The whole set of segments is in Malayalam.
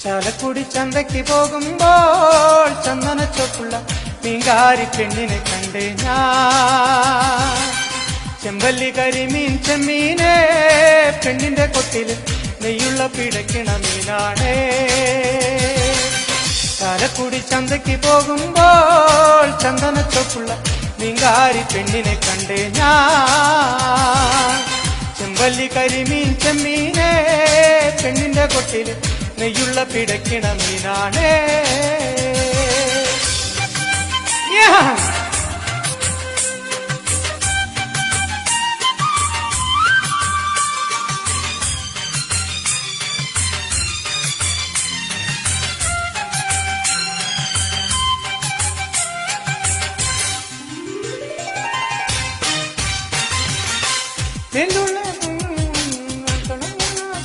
ചാലക്കുടി ചന്തയ്ക്ക് പോകുമ്പോൾ ചന്ദനച്ചൊപ്പുള്ള മീൻകാരി പെണ്ണിനെ കണ്ടേ ഞാൻ. ചെമ്പല്ലി കരിമീൻ ചെമ്മീനെ പെണ്ണിന്റെ കൊട്ടില് നെയ്യുള്ള പിടയ്ക്കണ മീനാണേ. ചാലക്കുടി ചന്തയ്ക്ക് പോകുമ്പോൾ ചന്ദനച്ചൊപ്പുള്ള മീൻകാരി പെണ്ണിനെ കണ്ടേ ഞാൻ. ചെമ്പല്ലി കരിമീൻ ചെമ്മീനെ പെണ്ണിന്റെ കൊട്ടില് നെയ്യുള്ള പിടയ്ക്കണ മീനാണേ. നെല്ലുള്ള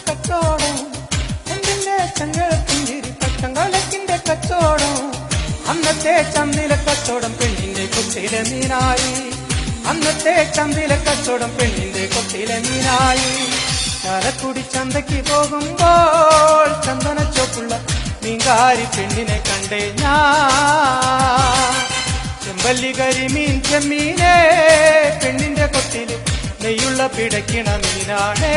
കച്ചോടം എന്തിന്റെ ചങ്ങളപ്പിഞ്ചിരി പച്ചങ്കളക്കിന്റെ കച്ചോടം. അന്നത്തെ ചന്തിലെ കച്ചവടം പെണ്ണിന്റെ കൊച്ചിലെ മീനായി. അന്നത്തെ ചന്തിലെ കച്ചവടം പെണ്ണിന്റെ കൊച്ചിലെ മീനായി. ചാലക്കുടി ചന്തയ്ക്ക് പോകുമ്പോൾ ചന്ദനച്ചോപ്പുള്ള മീൻകാരി പെണ്ണിനെ കണ്ടേ ഞാൻ. ചെമ്പല്ലി കരിമീൻ ചെമ്മീനെ പെണ്ണിന്റെ കൊട്ടില് നെയ്യുള്ള പിടയ്ക്കണ മീനാണേ.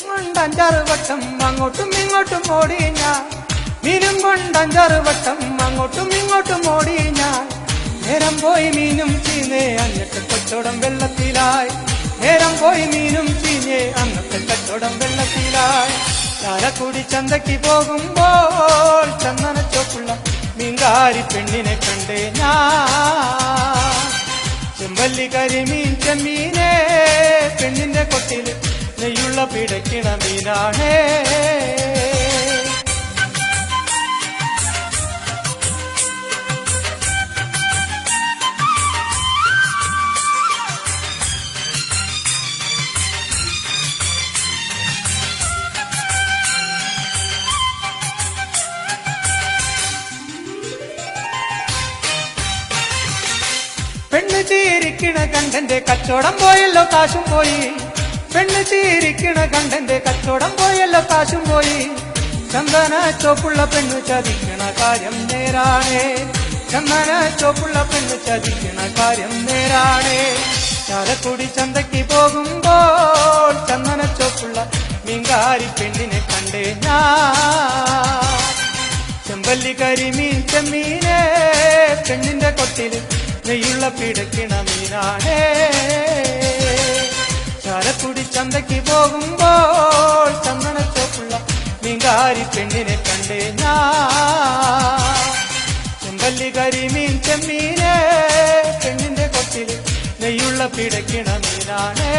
കൊണ്ടഞ്ചാറ് വട്ടം അങ്ങോട്ടും ഇങ്ങോട്ടും ഓടി ഞാൻ. മീനും കൊണ്ടഞ്ചാറ് വട്ടം അങ്ങോട്ടും ഇങ്ങോട്ടും ഓടി ഞാൻ. നേരം പോയി മീനും ചീഞ്ഞേ അന്നത്തെ കച്ചവടം വെള്ളത്തിലായി. നേരം പോയി മീനും ചീഞ്ഞേ അന്നത്തെ കച്ചവടം വെള്ളത്തിലായി. ചാലക്കുടി ചന്തയ്ക്ക് പോകുമ്പോൾ ചന്ദനച്ചോപ്പുള്ള മീൻകാരി പെണ്ണിനെ കണ്ടേ ഞാൻ. ചെമ്പല്ലി കരിമീൻ ചെമ്മീനെ പെണ്ണിന്റെ കൊട്ടില് നെയ്യുള്ള പിടയ്ക്കണ മീനാണേ. പെണ്ണ് ചീരിക്കണ കണ്ടന്റെ കച്ചവടം പോയല്ലോ കാശും പോയി. പെണ്ണ് ചീരിക്കണ കണ്ടന്റെ കച്ചവടം പോയല്ലോ കാശും പോയി. ചന്ദന ചോപ്പുള്ള പെണ്ണ് ചതിക്കണ കാര്യം നേരാണേ. ചന്ദന ചോപ്പുള്ള പെണ്ണ് ചതിക്കണ കാര്യം നേരാണേ. ചാലക്കുടി ചന്തയ്ക്ക് പോകുമ്പോൾ ചന്ദന ചോപ്പുള്ള മീൻകാരി പെണ്ണിനെ കണ്ടേ ഞാൻ. ചെമ്പല്ലി കരിമീൻ ചെമ്മീനെ പെണ്ണിന്റെ കൊട്ടില് നെയ്യുള്ള പിടയ്ക്കണ മീനാണേ. ചാലക്കുടി ചന്തയ്ക്ക് പോകുമ്പോൾ ചന്ദനച്ചോപ്പുള്ള മീൻകാരി പെണ്ണിനെ കണ്ടേ ഞാൻ. ചെമ്പല്ലി കരിമീൻ ചെമ്മീനെ പെണ്ണിന്റെ കൊട്ടില് നെയ്യുള്ള പിടയ്ക്കണ മീനാണേ.